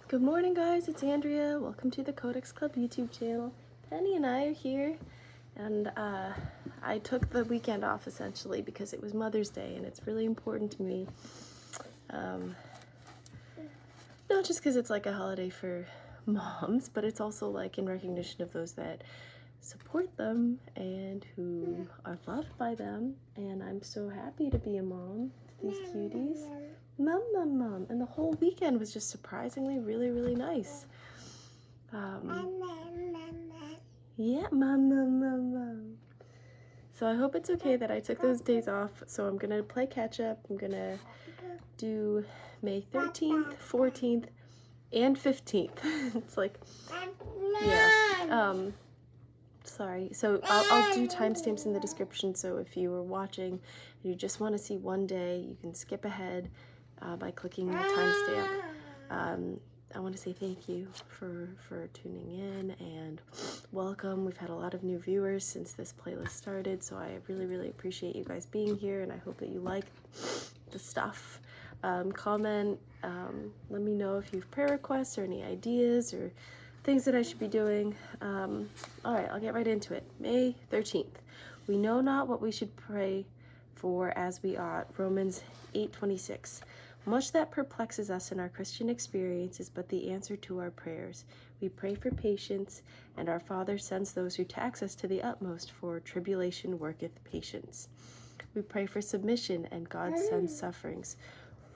Good morning, guys. It's Andrea. Welcome to the Codex Club YouTube channel. Penny and I are here, and I took the weekend off essentially because it was Mother's Day, and it's really important to me. Not just because it's like a holiday for moms, but it's also like in recognition of those that support them and who are loved by them. And I'm so happy to be a mom to these cuties. Mom. And the whole weekend was just surprisingly really nice. Yeah, mom. So I hope it's okay that I took those days off. So I'm gonna play catch up. I'm gonna do May 13th, 14th, and 15th. It's like, yeah. Sorry. So I'll do timestamps in the description. So if you were watching and you just want to see one day, you can skip ahead by clicking the timestamp. I want to say thank you for tuning in and welcome. We've had a lot of new viewers since this playlist started, so I really appreciate you guys being here, and I hope that you like the stuff. Comment, let me know if you have prayer requests or any ideas or things that I should be doing. All right, I'll get right into it. May 13th. We know not what we should pray for as we ought. Romans 8:26. Much that perplexes us in our Christian experience is but the answer to our prayers. We pray for patience, and our Father sends those who tax us to the utmost, for tribulation worketh patience. We pray for submission, and God sends sufferings,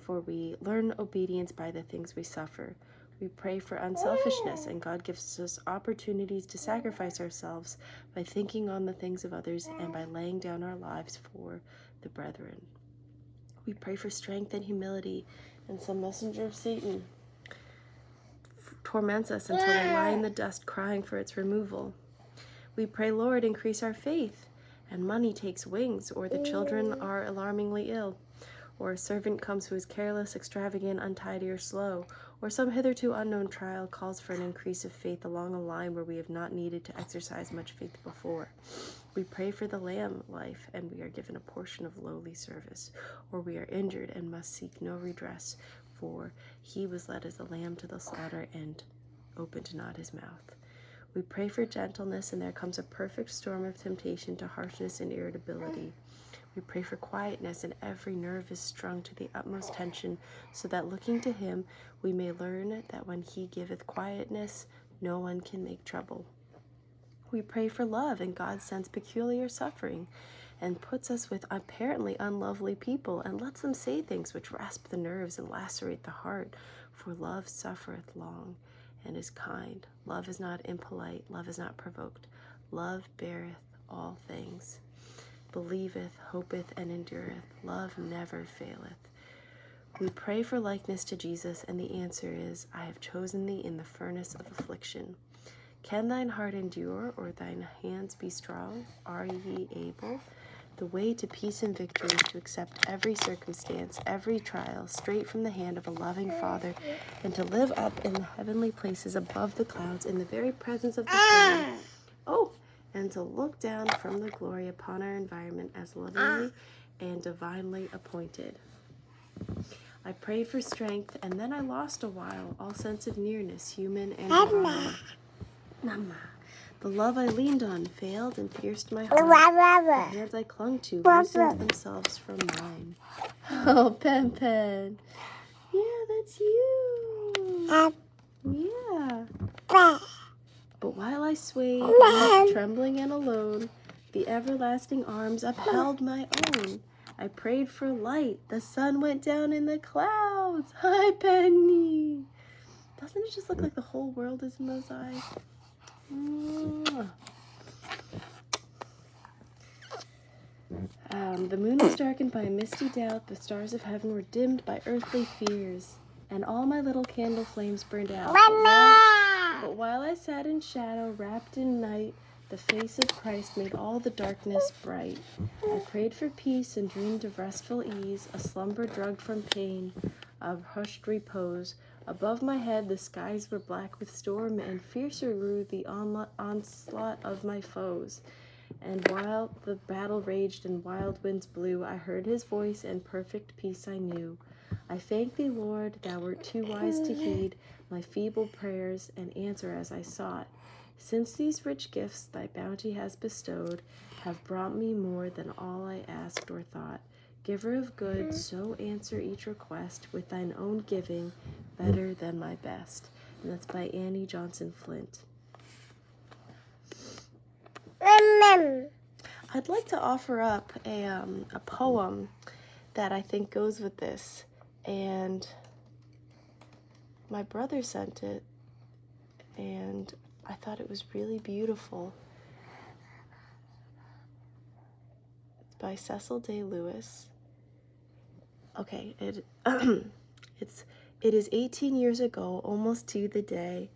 for we learn obedience by the things we suffer. We pray for unselfishness, and God gives us opportunities to sacrifice ourselves by thinking on the things of others and by laying down our lives for the brethren. We pray for strength and humility, and some messenger of Satan torments us until we lie in the dust crying for its removal. We pray, Lord, increase our faith, and money takes wings, or the children are alarmingly ill, or a servant comes who is careless, extravagant, untidy, or slow, or some hitherto unknown trial calls for an increase of faith along a line where we have not needed to exercise much faith before. We pray for the lamb life, and we are given a portion of lowly service, or we are injured and must seek no redress, for he was led as a lamb to the slaughter and opened not his mouth. We pray for gentleness, and there comes a perfect storm of temptation to harshness and irritability. We pray for quietness, and every nerve is strung to the utmost tension, so that looking to him, we may learn that when he giveth quietness, no one can make trouble. We pray for love, and God sends peculiar suffering, and puts us with apparently unlovely people, and lets them say things which rasp the nerves and lacerate the heart. For love suffereth long, and is kind. Love is not impolite, love is not provoked. Love beareth all things, believeth, hopeth, and endureth. Love never faileth. We pray for likeness to Jesus, and the answer is, I have chosen thee in the furnace of affliction. Can thine heart endure, or thine hands be strong? Are ye able? The way to peace and victory is to accept every circumstance, every trial, straight from the hand of a loving Father, and to live up in the heavenly places above the clouds in the very presence of the throne. And to look down from the glory upon our environment as lovingly and divinely appointed. I prayed for strength, and then I lost a while all sense of nearness, human and divine. Mama. The love I leaned on failed and pierced my heart. The hands I clung to loosened themselves from mine. Oh, Pen. Yeah, that's you. Yeah. But while I swayed, trembling and alone, the everlasting arms upheld my own. I prayed for light. The sun went down in the clouds. Hi, Penny. Doesn't it just look like the whole world is in those eyes? The moon was darkened by a misty doubt. The stars of heaven were dimmed by earthly fears, and all my little candle flames burned out. But while I sat in shadow, wrapped in night, the face of Christ made all the darkness bright. I prayed for peace and dreamed of restful ease, a slumber drugged from pain, of hushed repose. Above my head the skies were black with storm, and fiercer grew the onslaught of my foes. And while the battle raged and wild winds blew, I heard his voice, and perfect peace I knew. I thank thee, Lord, thou wert too wise to heed my feeble prayers and answer as I sought. Since these rich gifts thy bounty has bestowed have brought me more than all I asked or thought. Giver of good, so answer each request with thine own giving, better than my best. And that's by Annie Johnson Flint. I'd like to offer up a poem that I think goes with this. And my brother sent it, and I thought it was really beautiful. It's by Cecil Day Lewis. Okay, it is 18 years ago, almost to the day,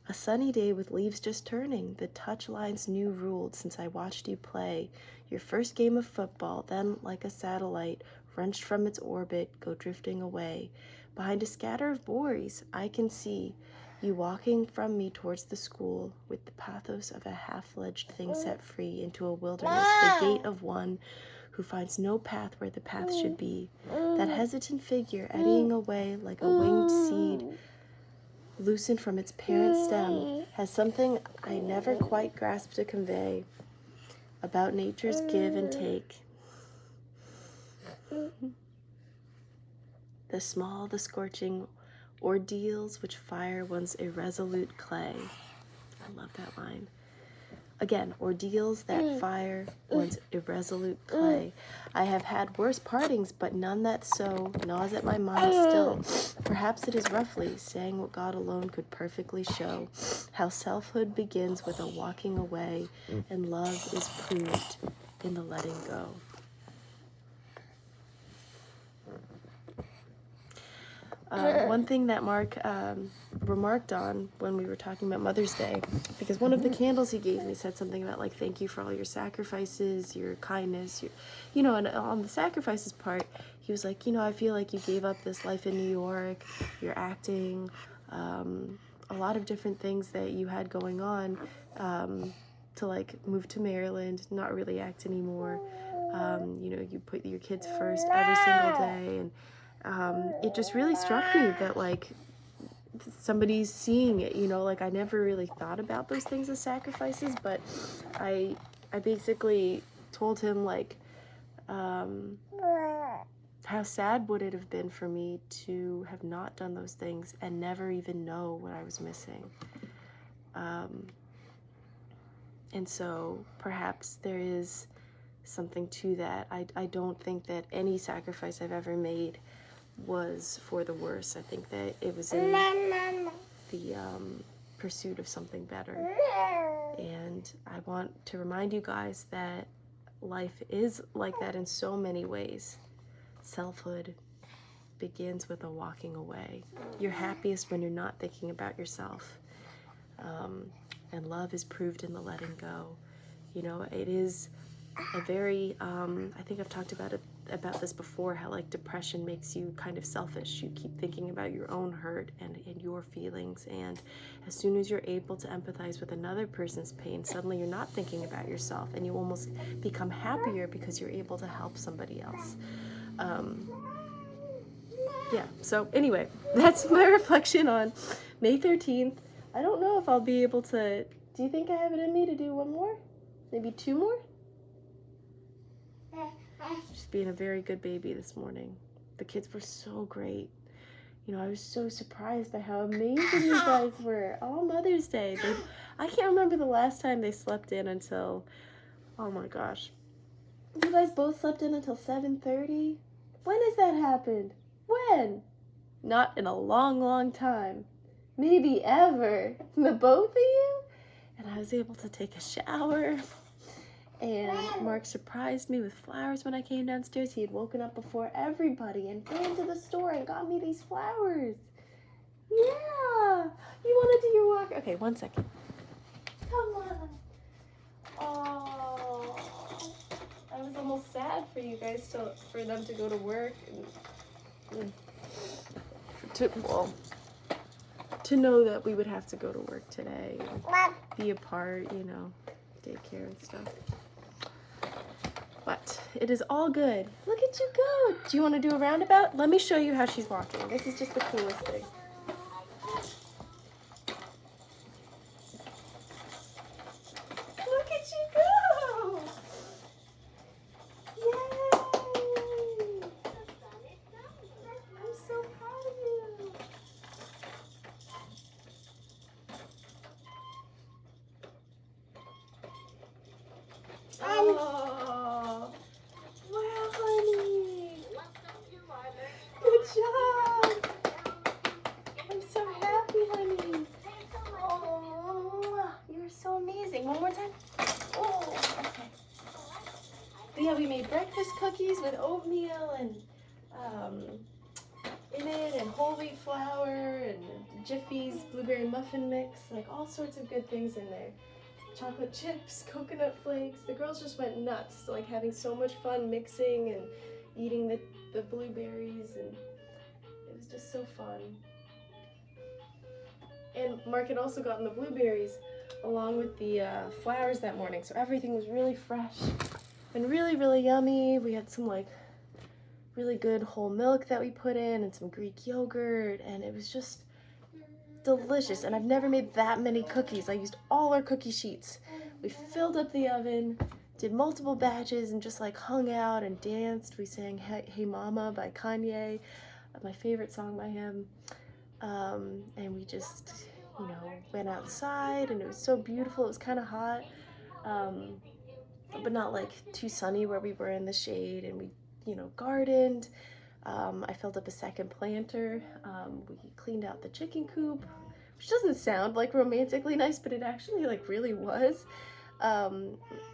a sunny day with leaves just turning, the touch lines new ruled since I watched you play your first game of football, then like a satellite wrenched from its orbit, go drifting away. Behind a scatter of boys, I can see you walking from me towards the school with the pathos of a half-fledged thing set free into a wilderness, the gait of one who finds no path where the path should be. That hesitant figure eddying away like a winged seed loosened from its parent stem has something I never quite grasped to convey about nature's give and take. The small, the scorching ordeals which fire one's irresolute clay. I love that line. Again, ordeals that fire one's irresolute clay. I have had worse partings, but none that so gnaws at my mind still. Perhaps it is roughly saying what God alone could perfectly show, how selfhood begins with a walking away, and love is proved in the letting go. One thing that Mark remarked on when we were talking about Mother's Day, because one of the candles he gave me said something about, like, thank you for all your sacrifices, your kindness, and on the sacrifices part, he was like, I feel like you gave up this life in New York, your acting, a lot of different things that you had going on, to, like, move to Maryland, not really act anymore. You put your kids first every single day, and it just really struck me that, like, somebody's seeing it, like, I never really thought about those things as sacrifices, but I basically told him, like, how sad would it have been for me to have not done those things and never even know what I was missing. And so perhaps there is something to that. I don't think that any sacrifice I've ever made was for the worse. I think that it was in the pursuit of something better. And I want to remind you guys that life is like that in so many ways. Selfhood begins with a walking away. You're happiest when you're not thinking about yourself. And love is proved in the letting go. It is a very, I think I've talked about this before, how, like, depression makes you kind of selfish. You keep thinking about your own hurt and your feelings, and as soon as you're able to empathize with another person's pain, suddenly you're not thinking about yourself, and you almost become happier because you're able to help somebody else. So anyway, that's my reflection on May 13th. I don't know if I'll be able to, do you think I have it in me to do one more? Maybe two more? Just being a very good baby this morning. The kids were so great. I was so surprised by how amazing you guys were. All Mother's Day. I can't remember the last time they slept in until, oh my gosh. You guys both slept in until 7:30? When has that happened? When? Not in a long, long time. Maybe ever. The both of you? And I was able to take a shower. And Mark surprised me with flowers when I came downstairs. He had woken up before everybody and ran to the store and got me these flowers. Yeah! You want to do your walk? Okay, 1 second. Come on. Oh, I was almost sad for you guys for them to go to work and to know that we would have to go to work today and be apart, daycare and stuff. But It is all good. Look at you go. Do you want to do a roundabout? Let me show you how she's walking. This is just the coolest thing. Look at you go. Yay. I'm so proud of you. Oh, wow, honey. Good job. I'm so happy, honey. Oh, you're so amazing. One more time. Oh, okay. But yeah, we made breakfast cookies with oatmeal and in it, and whole wheat flour, and Jiffy's blueberry muffin mix, like all sorts of good things in there. Chocolate chips, coconut flakes. The girls just went nuts, like having so much fun mixing and eating the blueberries, and it was just so fun. And Mark had also gotten the blueberries along with the flowers that morning, so everything was really fresh and really, really yummy. We had some like really good whole milk that we put in and some Greek yogurt, and it was just delicious. And I've never made that many cookies. I used all our cookie sheets. We filled up the oven, did multiple batches, and just like hung out and danced. We sang Hey Mama by Kanye, my favorite song by him. And we just, you know, went outside, and it was so beautiful. It was kind of hot, but not like too sunny where we were in the shade. And we, you know, gardened. I filled up a second planter. We cleaned out the chicken coop, which doesn't sound like romantically nice, but it actually like really was.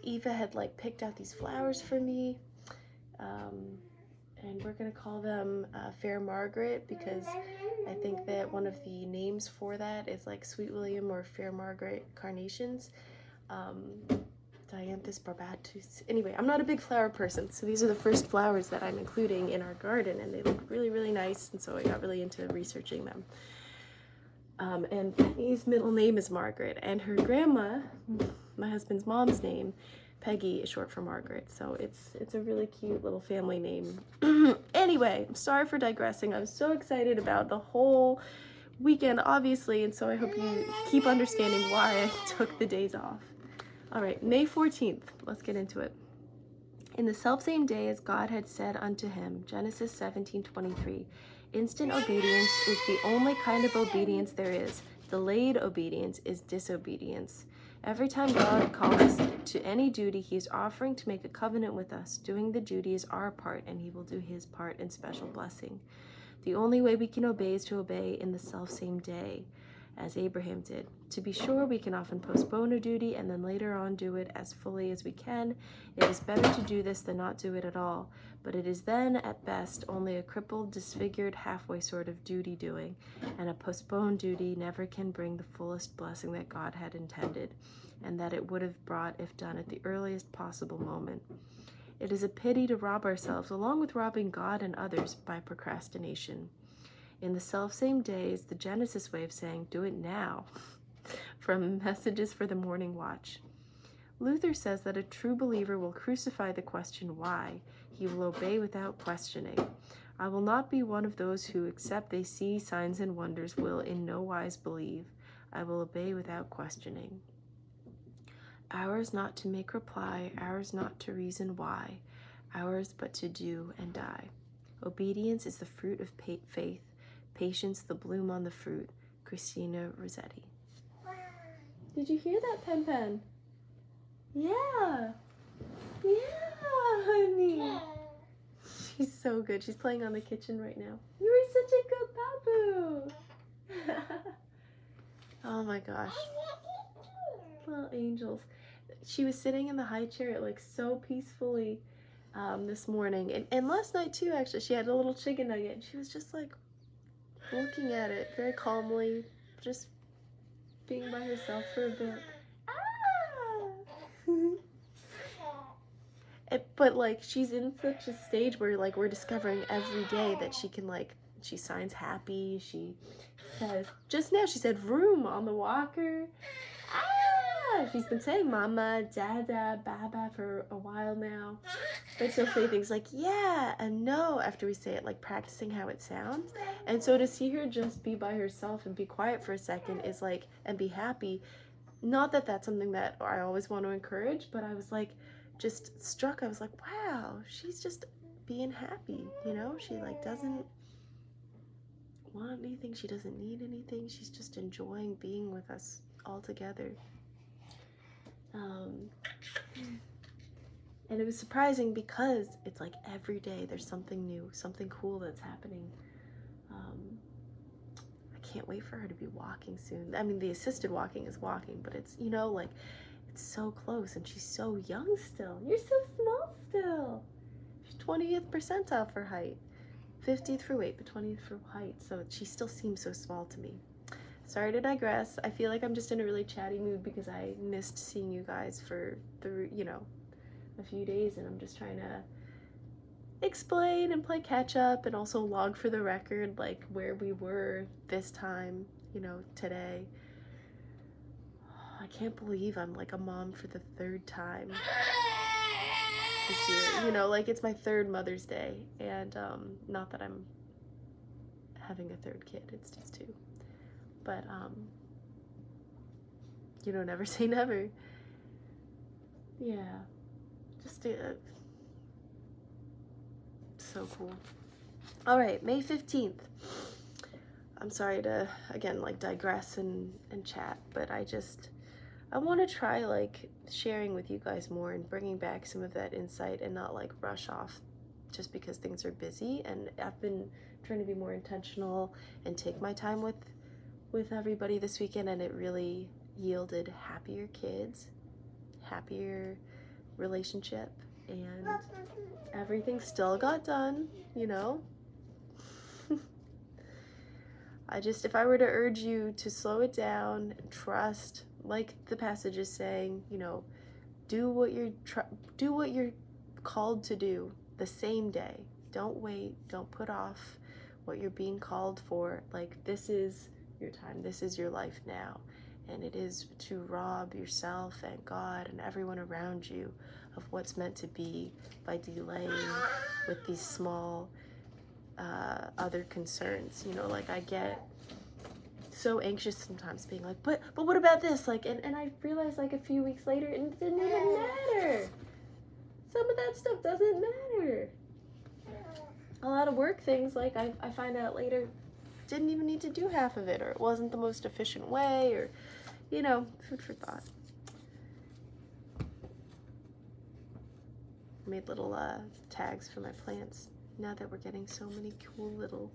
Eva had like picked out these flowers for me, and we're gonna call them Fair Margaret, because I think that one of the names for that is like Sweet William or Fair Margaret carnations. Dianthus barbatus. Anyway, I'm not a big flower person, so these are the first flowers that I'm including in our garden, and they look really, really nice, and so I got really into researching them. And Penny's middle name is Margaret, and her grandma, my husband's mom's name, Peggy, is short for Margaret, so it's a really cute little family name. Anyway, I'm sorry for digressing. I was so excited about the whole weekend, obviously, and so I hope you keep understanding why I took the days off. All right, May 14th, let's get into it. In the selfsame day as God had said unto him, Genesis 17:23, instant obedience is the only kind of obedience there is. Delayed obedience is disobedience. Every time God calls us to any duty, he is offering to make a covenant with us. Doing the duty is our part, and he will do his part in special blessing. The only way we can obey is to obey in the selfsame day, as Abraham did. To be sure, we can often postpone a duty and then later on do it as fully as we can. It is better to do this than not do it at all, but it is then, at best, only a crippled, disfigured, halfway sort of duty doing, and a postponed duty never can bring the fullest blessing that God had intended, and that it would have brought if done at the earliest possible moment. It is a pity to rob ourselves, along with robbing God and others, by procrastination. In the selfsame day is the Genesis way of saying, do it now, from Messages for the Morning Watch. Luther says that a true believer will crucify the question why. He will obey without questioning. I will not be one of those who, except they see signs and wonders, will in no wise believe. I will obey without questioning. Ours not to make reply, ours not to reason why, ours but to do and die. Obedience is the fruit of faith, patience the bloom on the fruit. Christina Rossetti. Did you hear that, Pen Pen? Yeah. Yeah, honey. Yeah. She's so good. She's playing on the kitchen right now. You are such a good babu. Oh my gosh. Little angels. She was sitting in the high chair like so peacefully this morning. And last night too, actually. She had a little chicken nugget and she was just like looking at it very calmly, just being by herself for a bit. But like she's in such a stage where like we're discovering every day that she can like, she signs happy. She says, just now she said vroom on the walker. She's been saying mama, dada, baba for a while now. But she'll say things like, yeah, and no, after we say it, like practicing how it sounds. And so to see her just be by herself and be quiet for a second is like, and be happy. Not that that's something that I always want to encourage, but I was like, just struck. I was like, wow, she's just being happy, you know? She like doesn't want anything. She doesn't need anything. She's just enjoying being with us all together. And it was surprising because it's like every day there's something new, something cool that's happening. I can't wait for her to be walking soon. I mean, the assisted walking is walking, but it's, you know, like, it's so close, and she's so young still. You're so small still. She's 20th percentile for height. 50th for weight, but 20th for height. So she still seems so small to me. Sorry to digress. I feel like I'm just in a really chatty mood because I missed seeing you guys for a few days, and I'm just trying to explain and play catch up and also log for the record like where we were this time, today. I can't believe I'm like a mom for the third time this year. Like it's my third Mother's Day, and not that I'm having a third kid, it's just two. But never say never. Yeah, just so cool. All right, May 15th. I'm sorry to again like digress and chat, but I want to try like sharing with you guys more and bringing back some of that insight and not like rush off just because things are busy. And I've been trying to be more intentional and take my time with everybody this weekend, and it really yielded happier kids, happier relationship, and everything still got done, if I were to urge you to slow it down, trust, like the passage is saying, do what you're called to do the same day. Don't wait, don't put off what you're being called for. Like, this is your time, this is your life now. And it is to rob yourself and God and everyone around you of what's meant to be by delaying with these small other concerns. Like I get so anxious sometimes being like, but what about this? Like, and I realized like a few weeks later, it didn't even matter. Some of that stuff doesn't matter. A lot of work things, like I find out later, didn't even need to do half of it, or it wasn't the most efficient way, or, food for thought. Made little tags for my plants now that we're getting so many cool little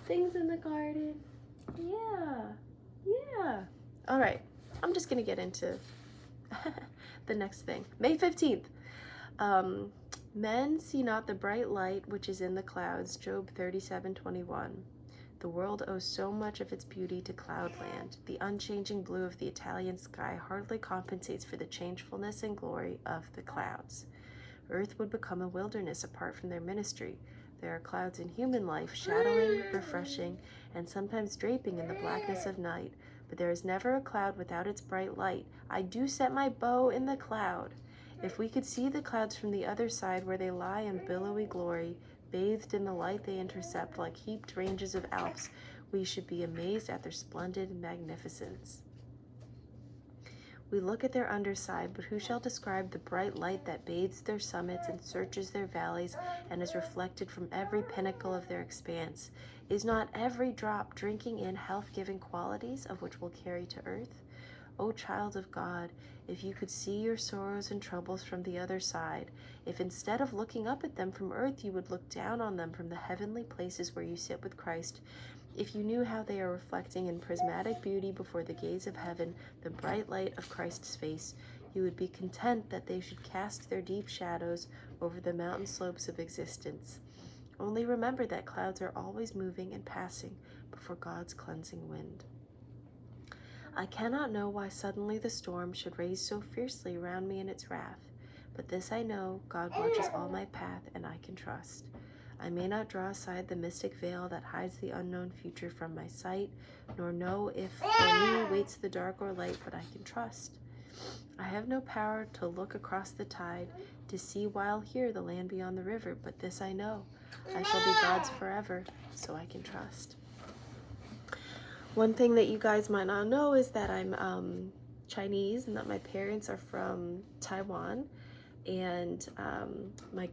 things in the garden. Yeah. All right, I'm just gonna get into the next thing. May 15th. Men see not the bright light which is in the clouds, Job 37:21. The world owes so much of its beauty to cloudland. The unchanging blue of the Italian sky hardly compensates for the changefulness and glory of the clouds. Earth would become a wilderness apart from their ministry. There are clouds in human life, shadowing, refreshing, and sometimes draping in the blackness of night. But there is never a cloud without its bright light. I do set my bow in the cloud. If we could see the clouds from the other side where they lie in billowy glory, bathed in the light they intercept like heaped ranges of Alps, we should be amazed at their splendid magnificence. We look at their underside, but who shall describe the bright light that bathes their summits and searches their valleys and is reflected from every pinnacle of their expanse? Is not every drop drinking in health-giving qualities of which will carry to earth? O child of God, if you could see your sorrows and troubles from the other side, if instead of looking up at them from earth, you would look down on them from the heavenly places where you sit with Christ, if you knew how they are reflecting in prismatic beauty before the gaze of heaven the bright light of Christ's face, you would be content that they should cast their deep shadows over the mountain slopes of existence. Only remember that clouds are always moving and passing before God's cleansing wind. I cannot know why suddenly the storm should rage so fiercely around me in its wrath, but this I know, God watches all my path, and I can trust. I may not draw aside the mystic veil that hides the unknown future from my sight, nor know if for me waits the dark or light, but I can trust. I have no power to look across the tide, to see while here the land beyond the river, but this I know, I shall be God's forever, so I can trust. One thing that you guys might not know is that I'm Chinese and that my parents are from Taiwan, and my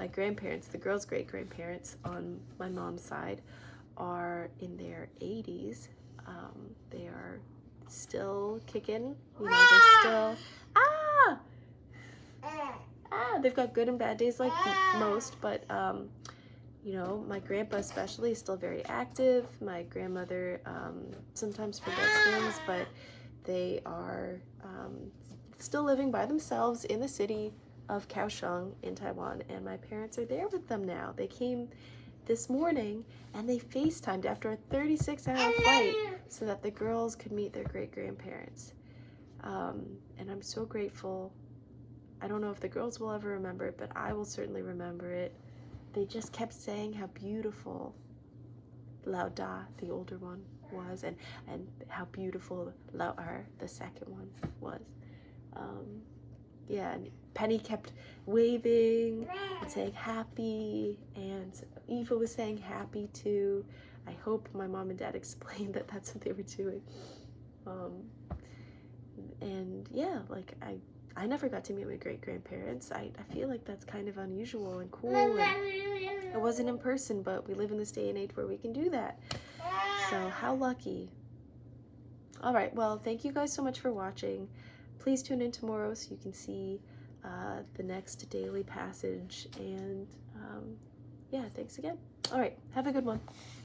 grandparents, the girls' great-grandparents on my mom's side, are in their 80s. They are still kicking, they're still, they've got good and bad days like most, but my grandpa especially is still very active. My grandmother sometimes forgets things, but they are still living by themselves in the city of Kaohsiung in Taiwan, and my parents are there with them now. They came this morning and they FaceTimed after a 36-hour flight so that the girls could meet their great-grandparents. And I'm so grateful. I don't know if the girls will ever remember it, but I will certainly remember it. They just kept saying how beautiful Lao Da, the older one, was, and how beautiful Lao Er, the second one, was. And Penny kept waving and saying happy, and Eva was saying happy too. I hope my mom and dad explained that that's what they were doing. I never got to meet my great-grandparents. I feel like that's kind of unusual and cool. And it wasn't in person, but we live in this day and age where we can do that. So how lucky. All right, well, thank you guys so much for watching. Please tune in tomorrow so you can see the next daily passage. And thanks again. All right, have a good one.